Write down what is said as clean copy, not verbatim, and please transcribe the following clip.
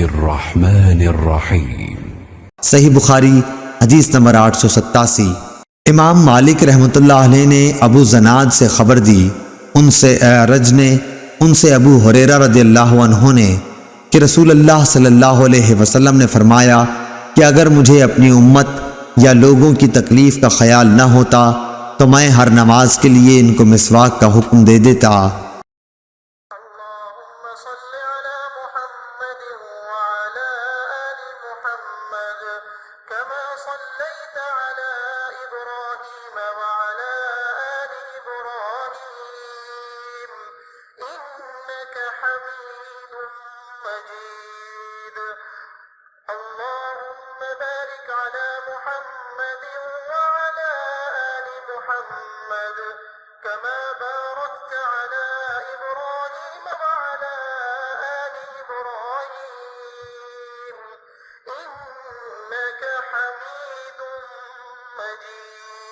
बिस्मिल्लाहिर्रहमानिर्रहीम। सही बुखारी हदीस नंबर 887। इमाम मालिक रहमतुल्लाह अलैह ने अबू जनाद से खबर दी, उनसे अरज ने, उनसे अबू हुरैरा रदियल्लाहु अन्हु ने कि रसूल अल्लाह सल्लल्लाहु अलैहि वसल्लम ने फरमाया कि अगर मुझे अपनी उम्मत या लोगों की तकलीफ़ का ख्याल न होता तो मैं हर नमाज के लिए इनको मिसवाक का हुक्म दे देता। كما باركت على إبراهيم وعلى آل إبراهيم إنك حميد مجيد।